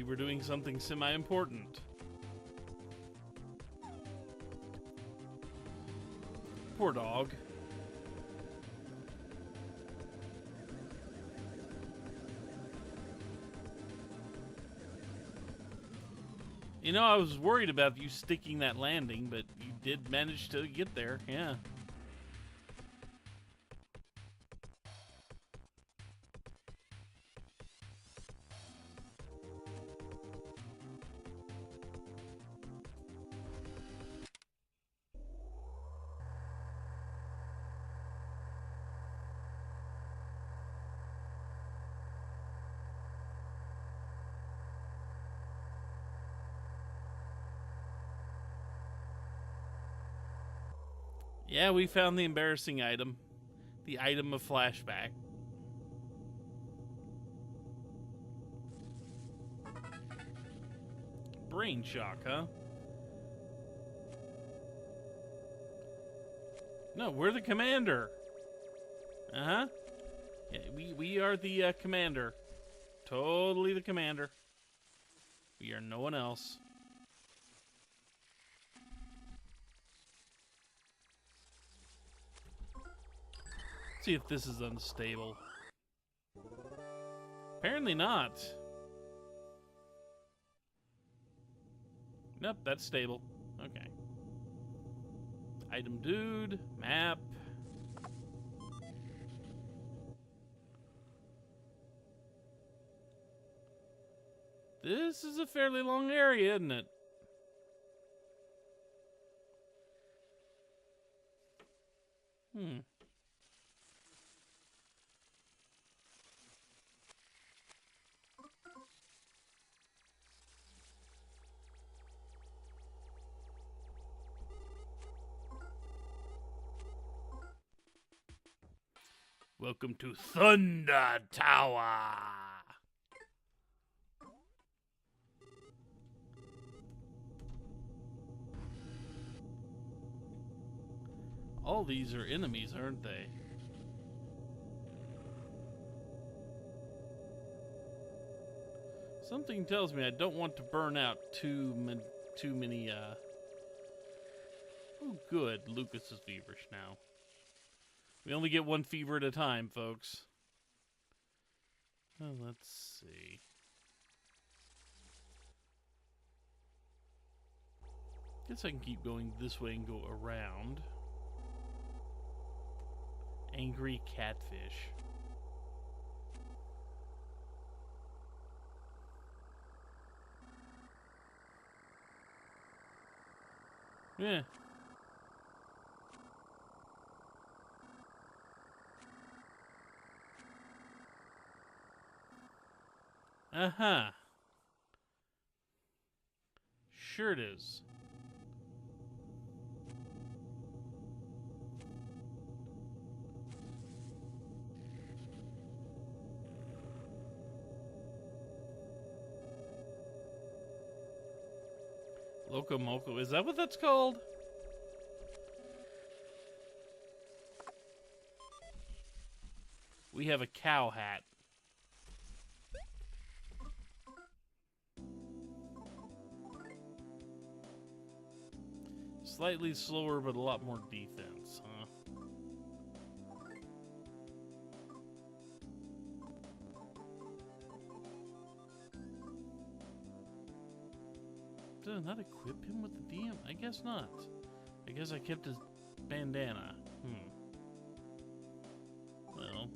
We were doing something semi-important. Poor dog. You know, I was worried about you sticking that landing, but you did manage to get there, yeah. Yeah, we found the embarrassing item. The item of flashback. Brain shock, huh? No, we're the commander. Uh-huh. Yeah, we are the commander. Totally the commander. We are no one else. Let's see if this is unstable. Apparently not. Nope, that's stable. Okay. Item dude, map. This is a fairly long area, isn't it? Welcome to Thunder Tower. All these are enemies, aren't they? Something tells me I don't want to burn out too many, Oh, good. Lucas is feverish now. We only get one fever at a time, folks. Well, let's see. Guess I can keep going this way and go around. Angry catfish. Yeah. Uh-huh. Sure it is. Locomoco, is that what that's called? We have a cow hat. Slightly slower, but a lot more defense, huh? Did I not equip him with the DM? I guess not. I guess I kept his bandana. Well.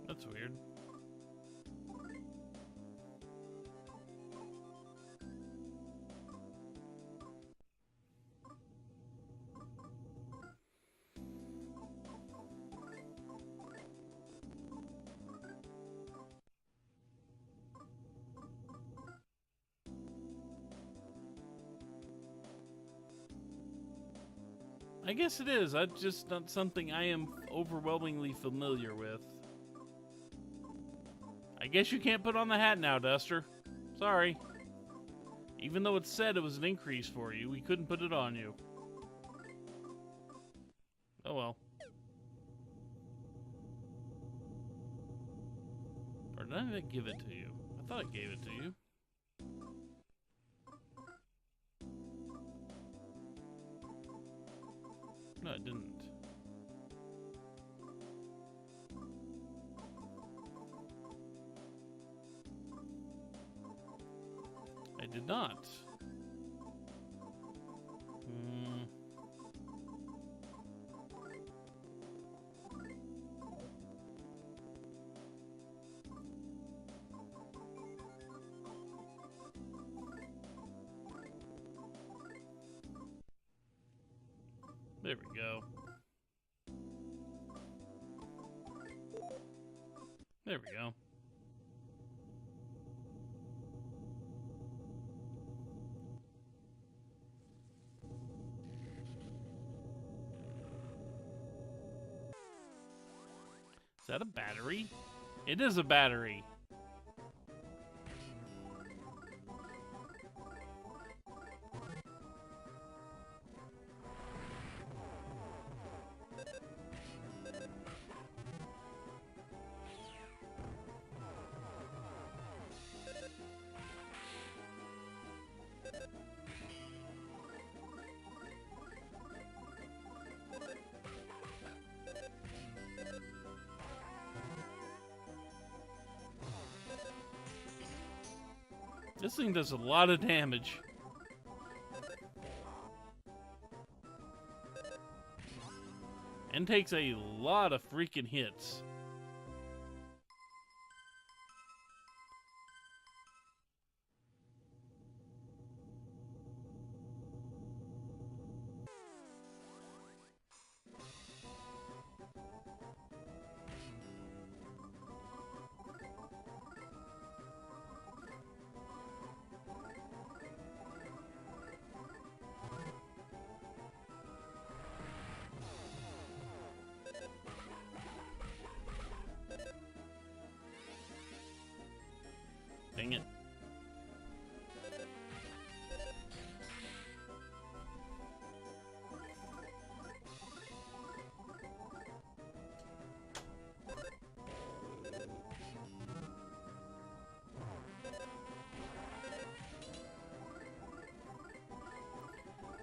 That's weird. I guess it is. That's just not something I am overwhelmingly familiar with. I guess you can't put on the hat now, Duster. Sorry. Even though it said it was an increase for you, we couldn't put it on you. Oh well. Or did I give it to you? I thought I gave it to you. No, I didn't. I did not. There we go. There we go. Is that a battery? It is a battery. This thing does a lot of damage. And takes a lot of freaking hits. Dang it.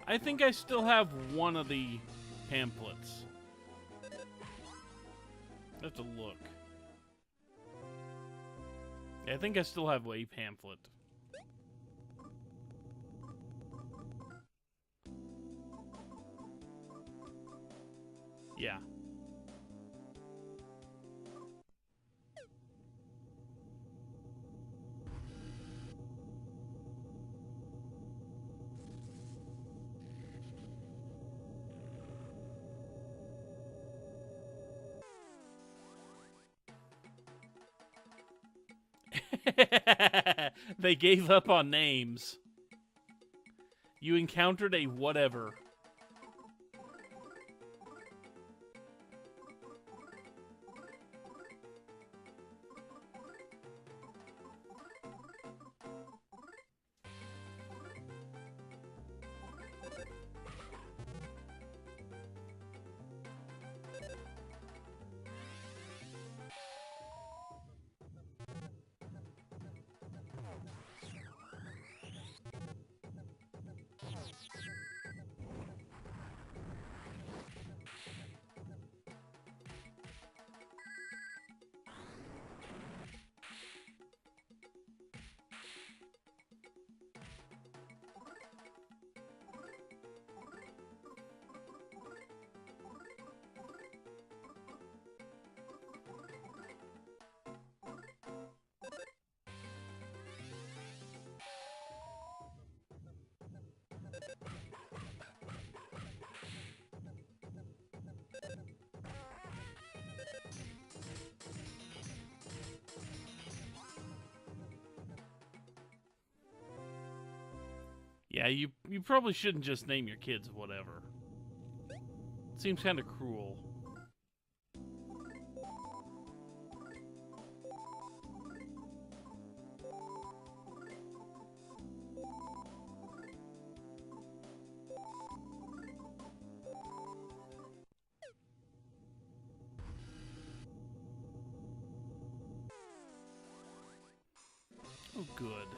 I think I still have one of the pamphlets. I have to look. I think I still have a pamphlet. Yeah. They gave up on names. You encountered a whatever. Yeah, you probably shouldn't just name your kids whatever. Seems kind of cruel. Oh, good.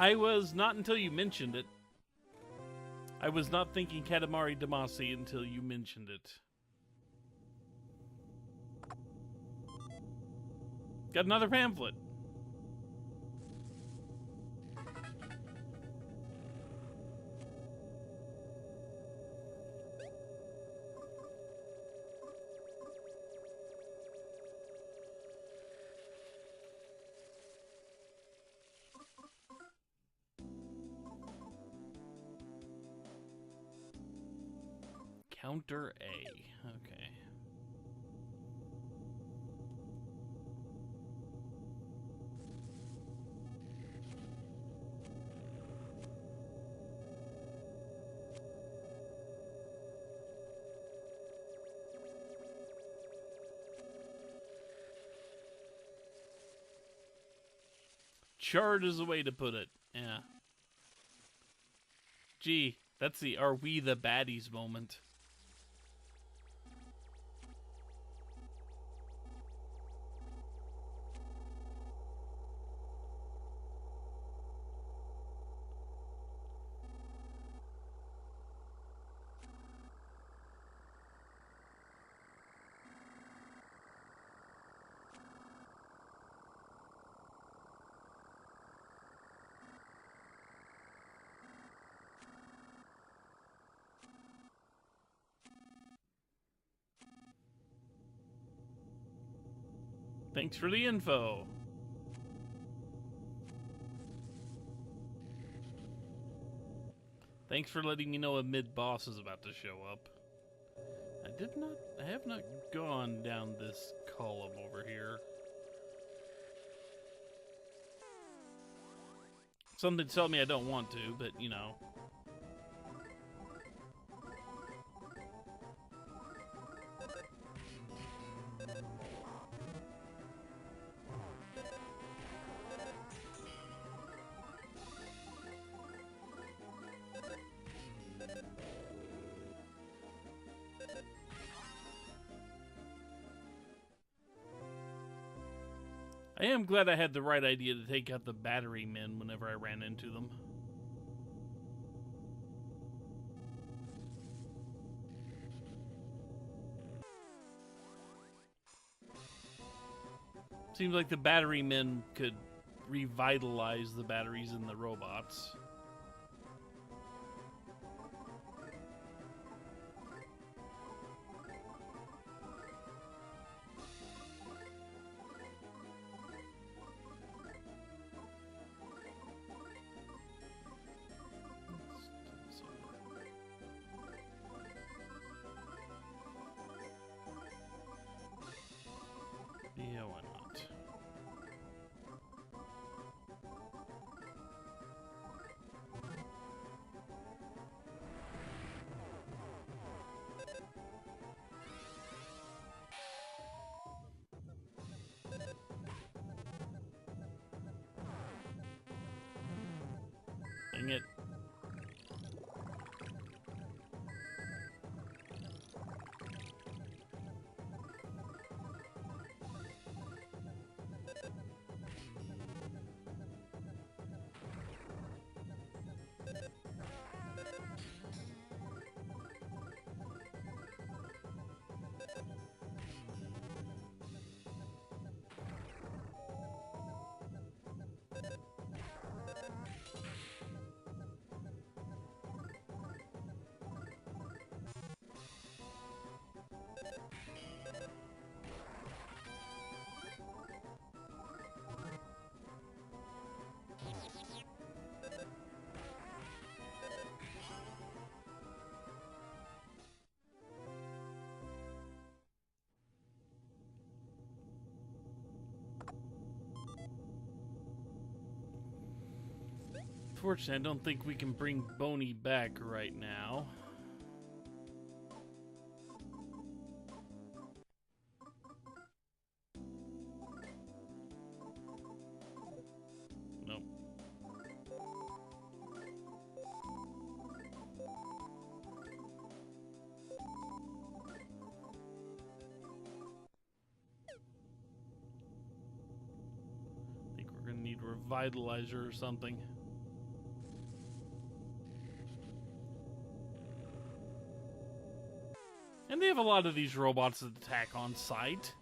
I was not until you mentioned it. I was not thinking Katamari Damacy until you mentioned it. Got another pamphlet. Counter A. Okay. Charred is the way to put it. Yeah. Gee, that's the "Are we the baddies" moment. Thanks for the info. Thanks for letting me know a mid-boss is about to show up. I have not gone down this column over here. Something tells me I don't want to, but you know. I am glad I had the right idea to take out the battery men whenever I ran into them. Seems like the battery men could revitalize the batteries in the robots. Yeah, why not? Dang it. Unfortunately, I don't think we can bring Boney back right now. Nope. I think we're gonna need a revitalizer or something. And they have a lot of these robots that attack on sight.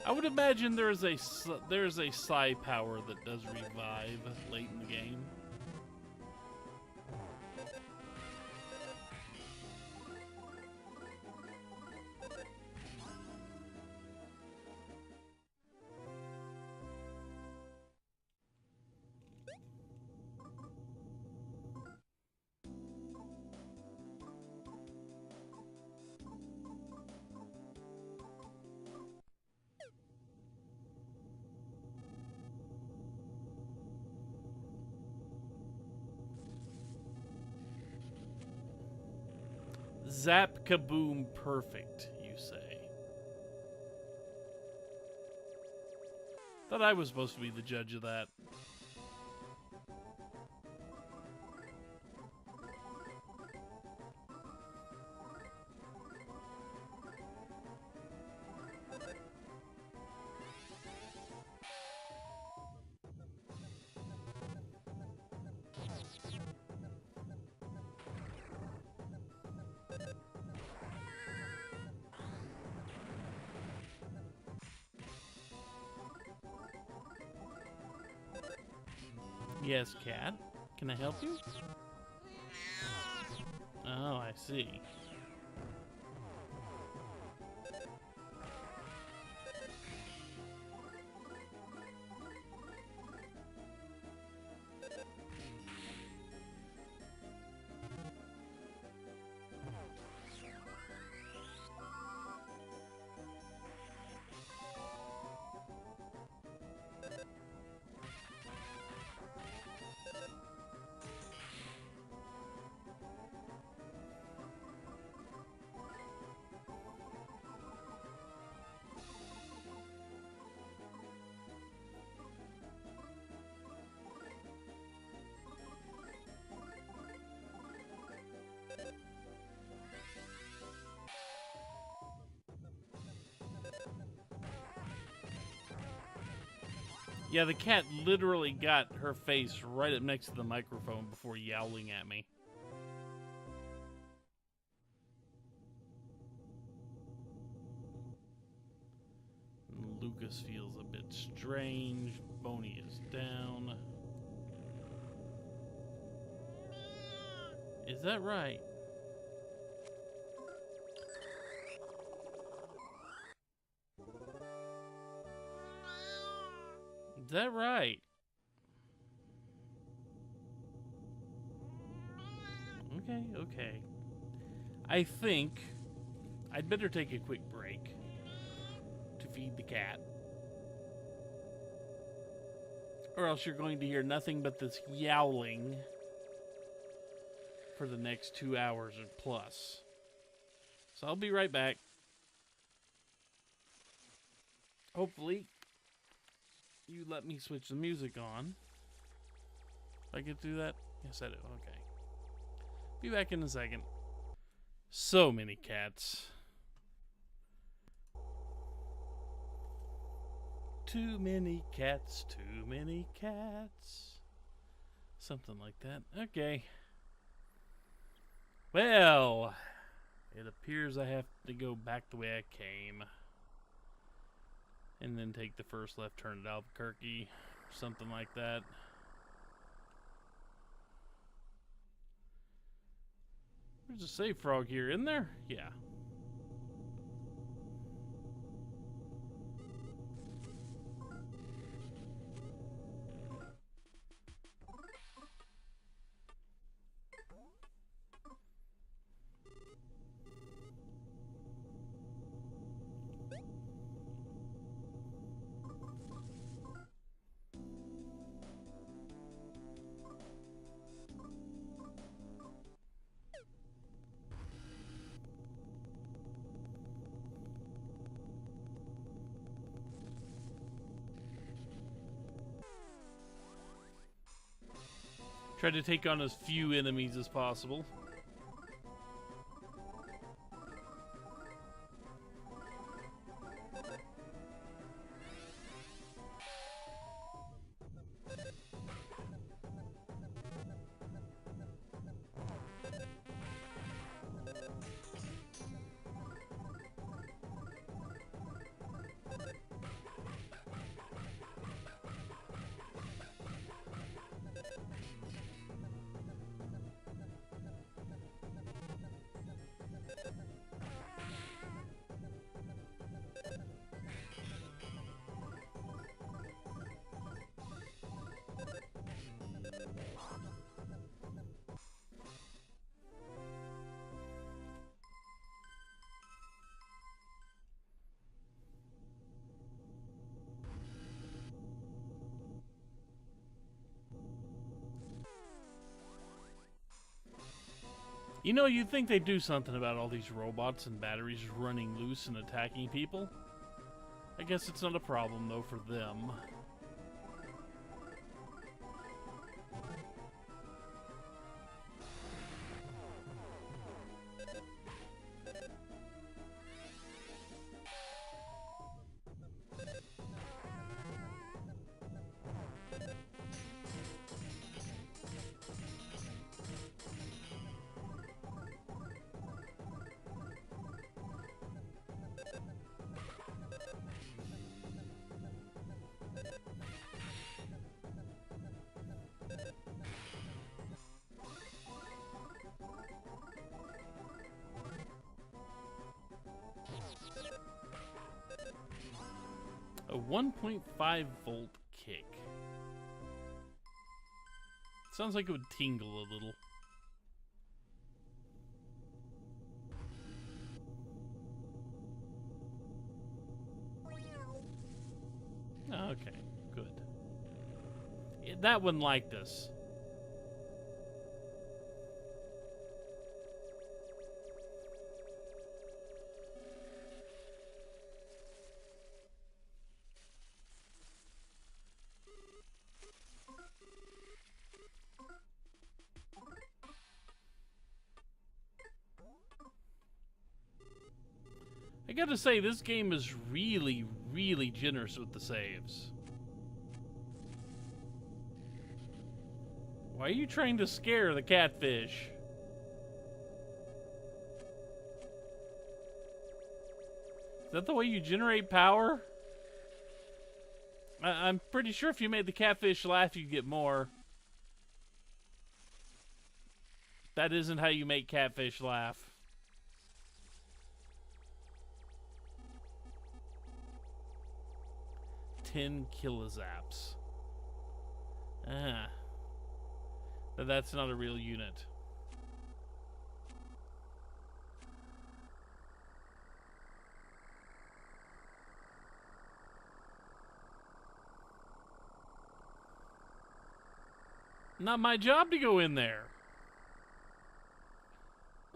I would imagine there's a psi power that does revive late in the game. Zap kaboom perfect, you say. Thought I was supposed to be the judge of that. Yes, cat. Can I help you? Oh, I see. Yeah, the cat literally got her face right up next to the microphone before yowling at me. Lucas feels a bit strange. Boney is down. Is that right? Is that right? Okay, okay. I think I'd better take a quick break to feed the cat. Or else you're going to hear nothing but this yowling for the next 2 hours or plus. So I'll be right back. Hopefully, you let me switch the music on. If I could do that? Yes, I do. Okay. Be back in a second. So many cats. Too many cats, too many cats. Something like that. Okay. Well, it appears I have to go back the way I came. And then take the first left turn at Albuquerque. Something like that. There's a save frog here, isn't there? Yeah. Try to take on as few enemies as possible. You know, you'd think they'd do something about all these robots and batteries running loose and attacking people. I guess it's not a problem, though, for them. A 1.5 volt kick. Sounds like it would tingle a little. Okay, good. That one liked us. I gotta say, this game is really, really generous with the saves. Why are you trying to scare the catfish? Is that the way you generate power? I'm pretty sure if you made the catfish laugh, you'd get more. That isn't how you make catfish laugh. $10 kilozaps. Ah. But that's not a real unit. Not my job to go in there.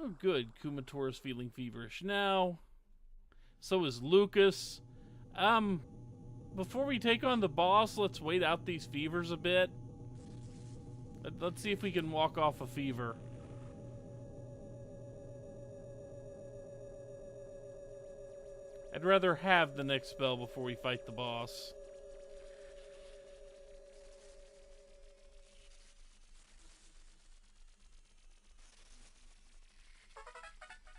Oh, good. Kumatora's feeling feverish now. So is Lucas. Before we take on the boss, let's wait out these fevers a bit. Let's see if we can walk off a fever. I'd rather have the next spell before we fight the boss.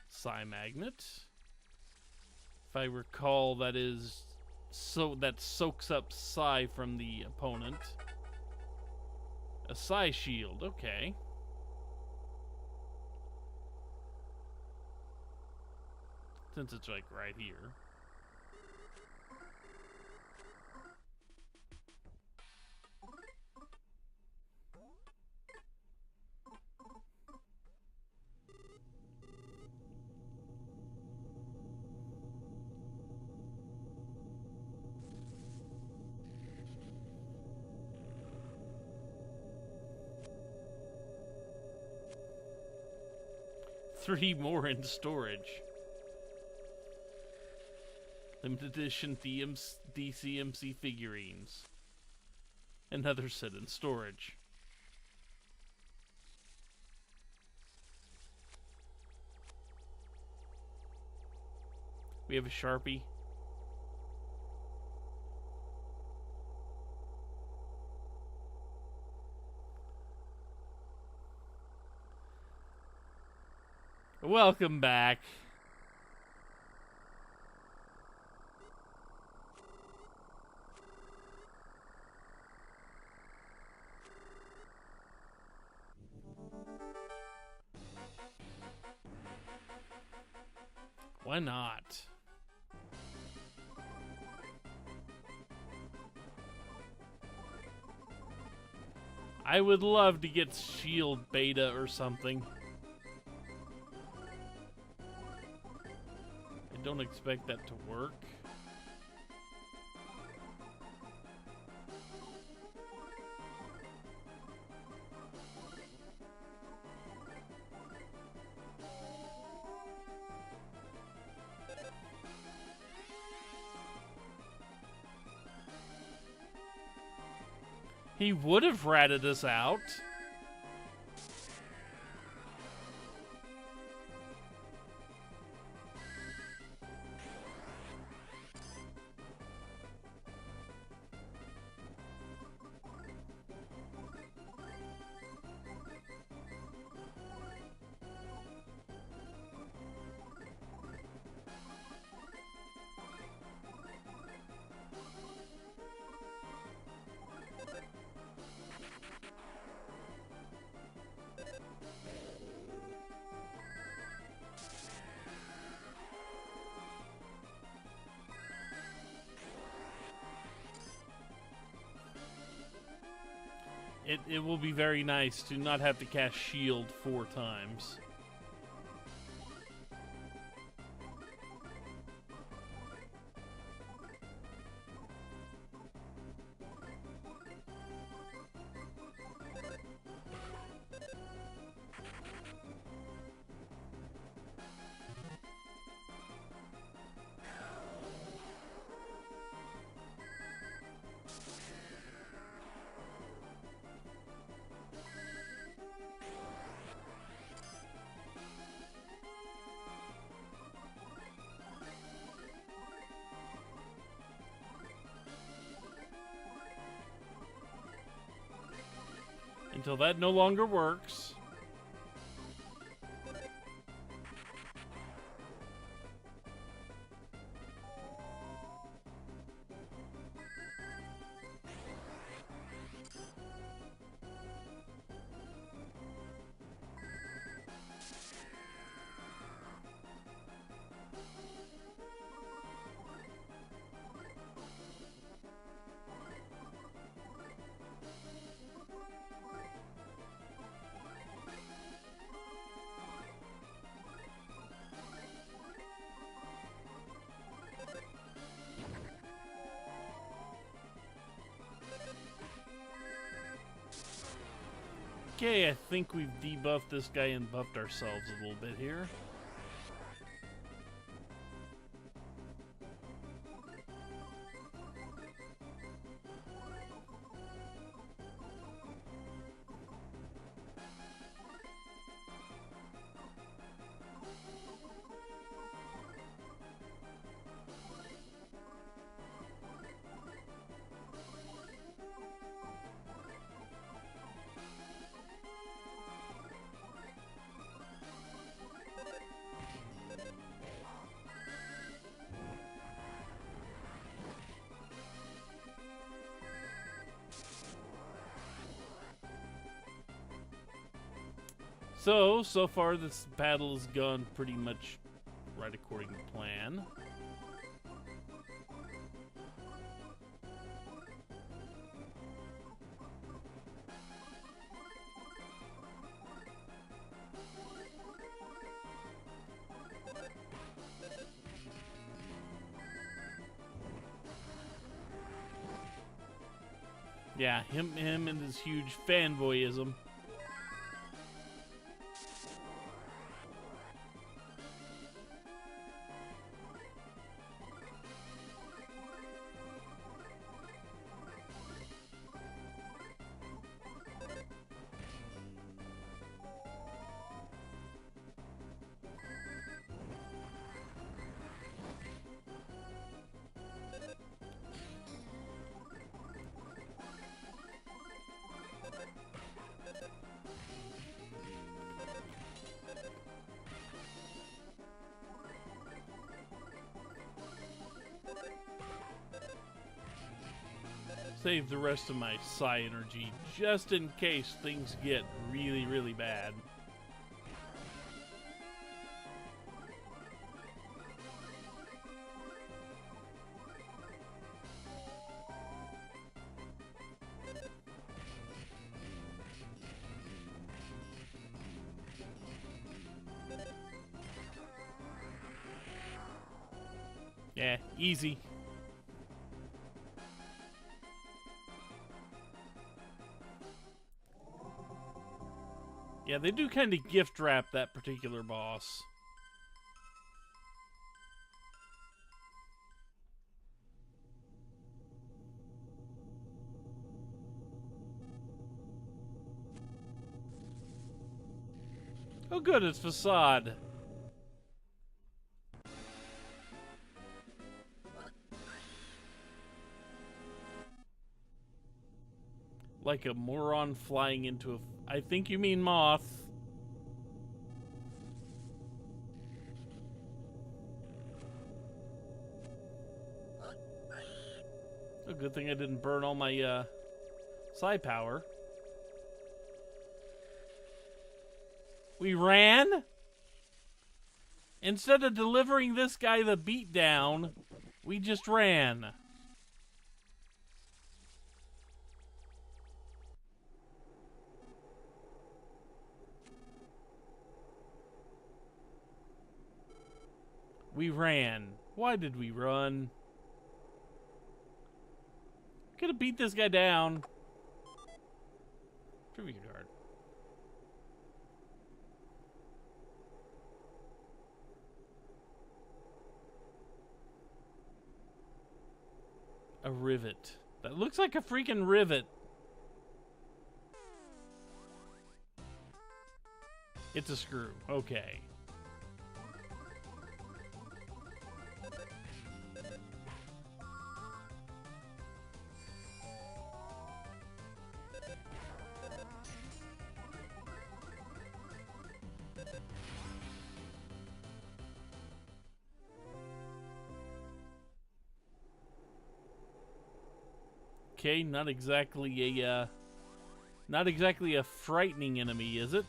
Psi Magnet. If I recall, that is that soaks up psi from the opponent. A psi shield, okay. Since it's like right here. Three more in storage. Limited edition DCMC figurines. Another set in storage. We have a Sharpie. Welcome back. Why not? I would love to get Shield Beta or something. I don't expect that to work. He would have ratted us out. It will be very nice to not have to cast Shield 4 times. Until that no longer works. Okay, I think we've debuffed this guy and buffed ourselves a little bit here. So far this battle has gone pretty much right according to plan. Yeah, him and his huge fanboyism. Save the rest of my psi energy just in case things get really, really bad. Yeah, easy. Yeah, they do kind of gift wrap that particular boss. Oh good, it's Facade. Like a moron flying into a... I think you mean moth. A good thing I didn't burn all my psi power. We ran? Instead of delivering this guy the beatdown, we just ran. We ran. Why did we run? Could have beat this guy down. Trivia card. A rivet. That looks like a freaking rivet. It's a screw. Okay. Okay, not exactly a frightening enemy, is it?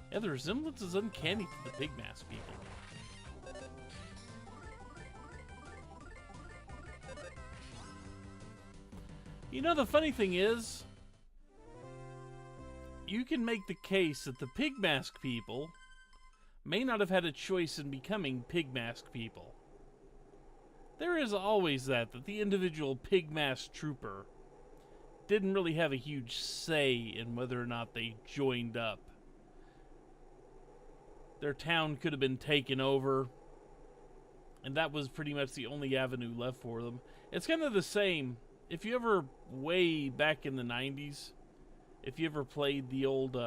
Yeah, the resemblance is uncanny to the pig mask people. You know, the funny thing is, you can make the case that the pig mask people may not have had a choice in becoming pig mask people. There is always that the individual pig mask trooper didn't really have a huge say in whether or not they joined up. Their town could have been taken over, and that was pretty much the only avenue left for them. It's kind of the same. If you ever, way back in the 90s, if you ever played the old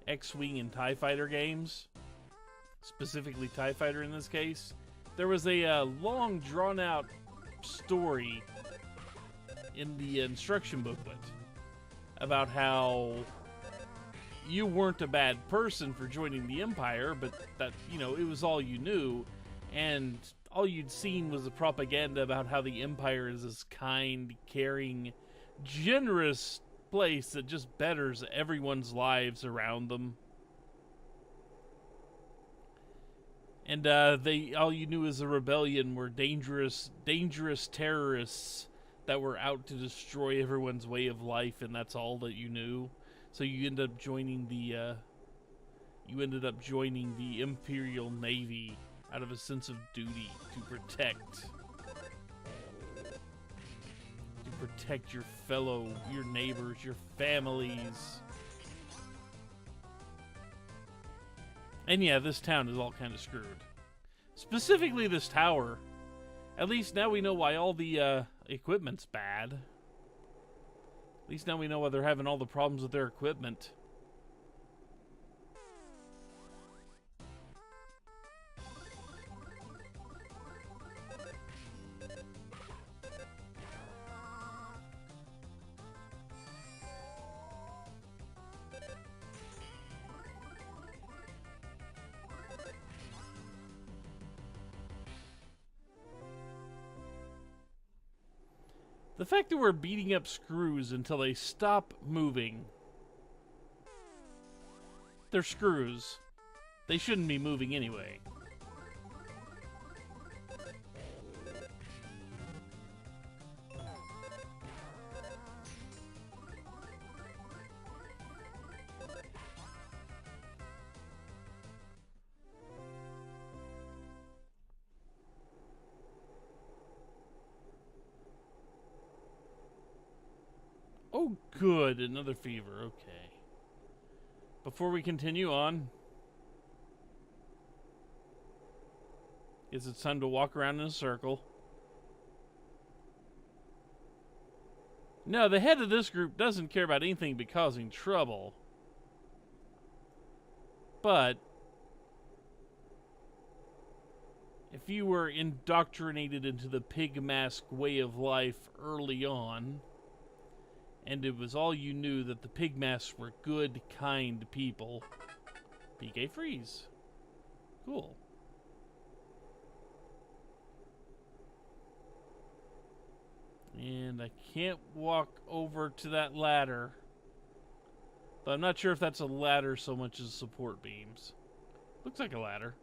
X-Wing and TIE Fighter games, specifically TIE Fighter in this case, there was a long drawn-out story in the instruction booklet about how you weren't a bad person for joining the Empire, but that, you know, it was all you knew, and all you'd seen was the propaganda about how the Empire is this kind, caring, generous place that just betters everyone's lives around them. And all you knew as a rebellion were dangerous terrorists that were out to destroy everyone's way of life, and that's all that you knew. So you ended up joining the Imperial Navy out of a sense of duty to protect your neighbors, your families. And yeah, this town is all kind of screwed. Specifically this tower. At least now we know why all the equipment's bad. At least now we know why they're having all the problems with their equipment. The fact that we're beating up screws until they stop moving. They're screws. They shouldn't be moving anyway. Oh, good. Another fever. Okay. Before we continue on, guess it's time to walk around in a circle. No, the head of this group doesn't care about anything but causing trouble. But if you were indoctrinated into the pig mask way of life early on, and it was all you knew that the pig masks were good, kind people, PK Freeze. Cool. And I can't walk over to that ladder. But I'm not sure if that's a ladder so much as support beams. Looks like a ladder.